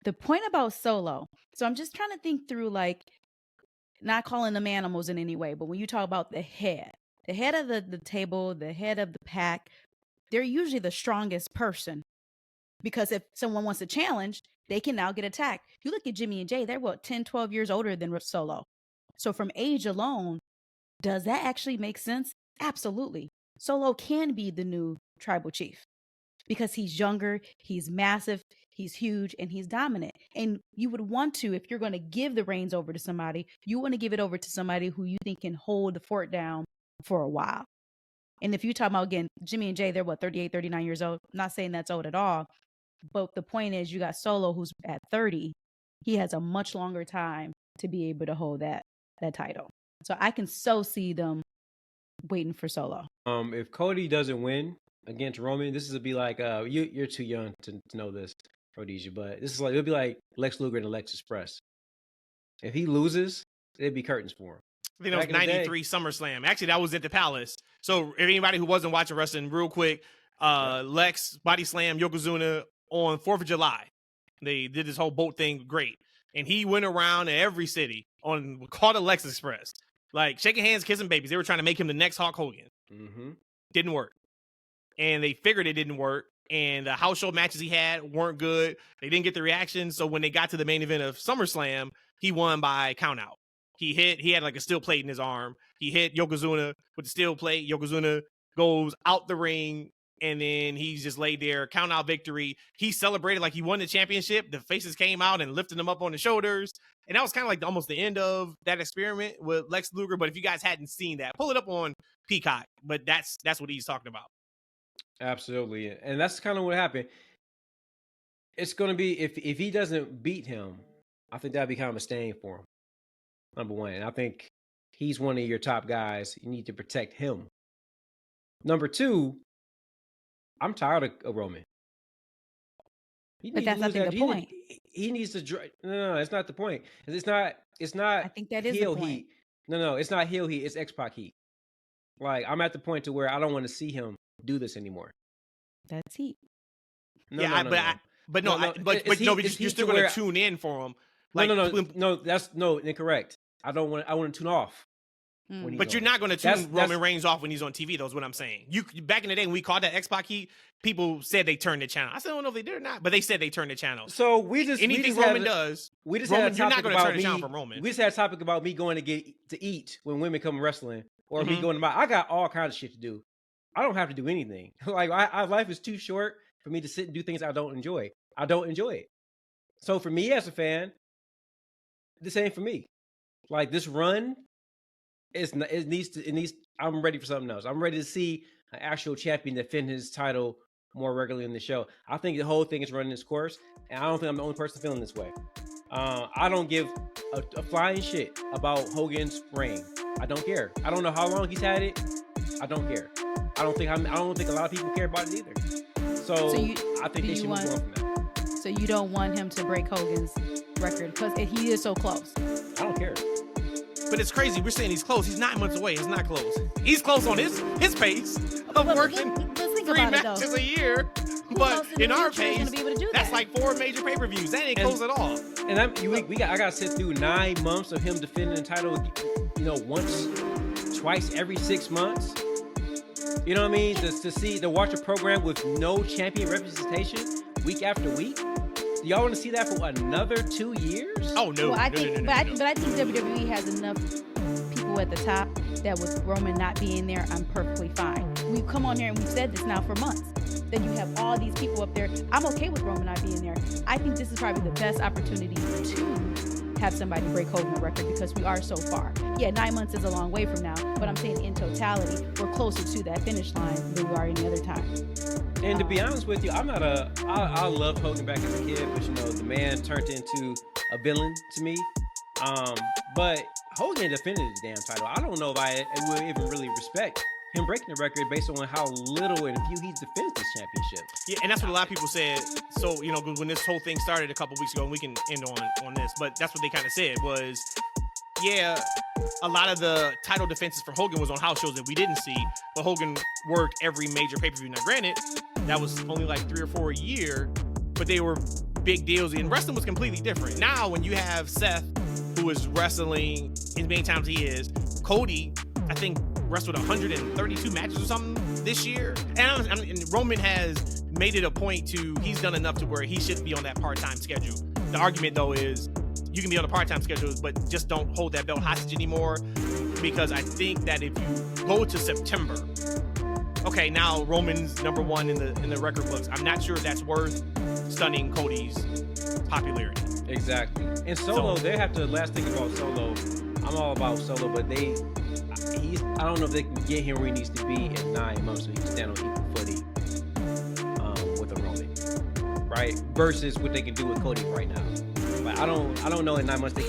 The point about Solo, so I'm just trying to think through, like, not calling them animals in any way, but when you talk about the head of the table, the head of the pack, they're usually the strongest person because if someone wants a challenge, they can now get attacked. You look at Jimmy and Jay, they're 10, 12 years older than Solo. So from age alone, does that actually make sense? Absolutely. Solo can be the new tribal chief because he's younger, he's massive, he's huge, and he's dominant. And you would want to, if you're going to give the reins over to somebody, you want to give it over to somebody who you think can hold the fort down for a while. And if you talk about, again, Jimmy and Jay, they're 38, 39 years old. I'm not saying that's old at all. But the point is, you got Solo, who's at 30. He has a much longer time to be able to hold that title. So I can so see them waiting for Solo. If Cody doesn't win against Roman, this is to be like you're too young to know this, Rhodesia, but this is like it'll be like Lex Luger and the Lex Express. If he loses, it'd be curtains for him. I think that was 93 SummerSlam. Actually, that was at the Palace. So if anybody who wasn't watching wrestling, real quick, Lex body slam Yokozuna on 4th of July. They did this whole boat thing great. And he went around in every city called the Lex Express. Like shaking hands, kissing babies. They were trying to make him the next Hulk Hogan. Mm-hmm. Didn't work. And they figured it didn't work. And the house show matches he had weren't good. They didn't get the reaction. So when they got to the main event of SummerSlam, he won by count out. He had like a steel plate in his arm. He hit Yokozuna with the steel plate. Yokozuna goes out the ring. And then he's just laid there, count out victory. He celebrated like he won the championship. The faces came out and lifted him up on the shoulders. And that was kind of like almost the end of that experiment with Lex Luger. But if you guys hadn't seen that, pull it up on Peacock. But that's what he's talking about. Absolutely. And that's kind of what happened. It's going to be, if he doesn't beat him, I think that'd be kind of a stain for him. number one. And I think he's one of your top guys. You need to protect him. Number two, I'm tired of Roman. But that's not the point. He needs to. No, it's not the point. It's not. I think that is the heel point. heat. No, it's not heel heat. It's X-Pac heat. Like, I'm at the point to where I don't want to see him do this anymore. That's heat. No, but you're still going to tune in for him. Like, no, that's incorrect. I want to tune off. But you're not going to tune Roman Reigns off when he's on TV, though, is what I'm saying. You back in the day when we called that X-Pac heat, people said they turned the channel. I still don't know if they did or not, but they said they turned the channel. So anything Roman does, you're not going to turn the channel from Roman. We just had a topic about me going to eat when women come wrestling, or me going to I got all kinds of shit to do. I don't have to do anything. Like, life is too short for me to sit and do things I don't enjoy. I don't enjoy it. So for me as a fan, this ain't for me. Like, this run, it needs. I'm ready for something else. I'm ready to see an actual champion defend his title more regularly in the show. I think the whole thing is running its course, and I don't think I'm the only person feeling this way. I don't give a flying shit about Hogan's reign. I don't care. I don't know how long he's had it. I don't care. I don't think a lot of people care about it either. So I think they should move on from that. So you don't want him to break Hogan's record because he is so close. I don't care. But it's crazy. We're saying he's close. He's 9 months away. He's not close. He's close on his pace of working 3 matches a year. But in our pace, that's like 4 major pay-per-views. That ain't close at all. And I got to sit through 9 months of him defending the title, twice every 6 months. You know what I mean? To watch a program with no champion representation week after week. Do y'all want to see that for another 2 years? Oh no! Well, I think WWE has enough people at the top that with Roman not being there, I'm perfectly fine. We've come on here and we've said this now for months. Then you have all these people up there. I'm okay with Roman not being there. I think this is probably the best opportunity to have somebody break Hogan's record because we are so far. Yeah, 9 months is a long way from now, but I'm saying in totality, we're closer to that finish line than we are any other time. And to be honest with you, I loved Hogan back as a kid, but the man turned into a villain to me. But Hogan defended the damn title. I don't know if I would even really respect him breaking the record based on how little and few he's defended this championship. Yeah, and that's what a lot of people said. So, when this whole thing started a couple weeks ago, and we can end on this, but that's what they kind of said was, yeah, a lot of the title defenses for Hogan was on house shows that we didn't see, but Hogan worked every major pay-per-view. Now, granted, that was only like 3 or 4 a year, but they were big deals, and wrestling was completely different. Now, when you have Seth, who is wrestling as many times he is, Cody, I think, wrestled 132 matches or something this year. And Roman has made it a point he's done enough to where he should be on that part-time schedule. The argument, though, is you can be on a part-time schedule, but just don't hold that belt hostage anymore. Because I think that if you go to September, okay, now Roman's number 1 in the record books. I'm not sure that's worth stunning Cody's popularity. Exactly. And Solo, they have to, last thing about Solo, I'm all about Solo, but I don't know if they can get him where he needs to be in 9 months so he can stand on equal footing with a Roman, right? Versus what they can do with Cody right now. But I don't know in 9 months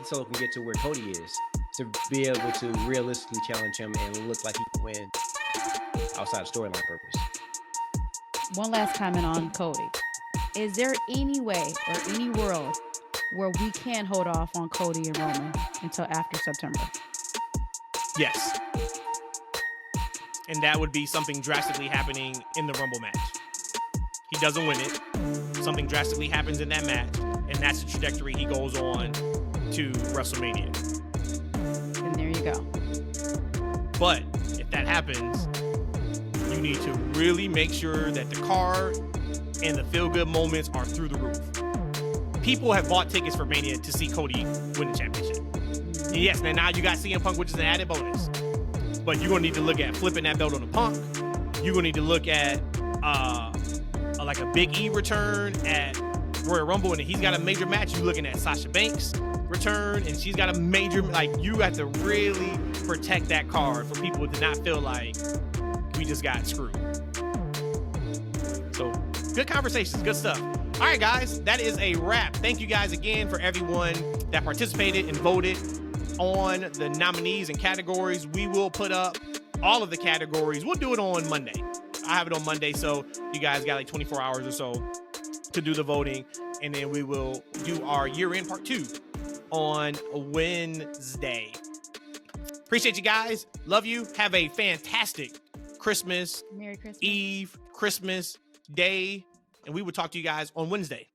Solo can get to where Cody is to be able to realistically challenge him and look like he can win outside of storyline purpose. One last comment on Cody. Is there any way or any world where we can hold off on Cody and Roman until after September? Yes. And that would be something drastically happening in the Rumble match. He doesn't win it. Something drastically happens in that match, and that's the trajectory he goes on to WrestleMania. And there you go. But if that happens, you need to really make sure that the card and the feel-good moments are through the roof. People have bought tickets for Mania to see Cody win the championship. And yes, now you got CM Punk, which is an added bonus. But you're going to need to look at flipping that belt on the Punk. You're going to need to look at like a Big E return at Royal Rumble, and he's got a major match. You're looking at Sasha Banks return, and she's got a major, you have to really protect that card for people to not feel like we just got screwed. So good conversations, good stuff. All right, guys, that is a wrap. Thank you guys again for everyone that participated and voted. on the nominees and categories. We will put up all of the categories. We'll do it on Monday. I have it on Monday, so you guys got like 24 hours or so to do the voting, and then we will do our year-end part 2 on Wednesday. Appreciate you guys. Love you. Have a fantastic Christmas, Merry Christmas. Eve, Christmas Day, and we will talk to you guys on Wednesday.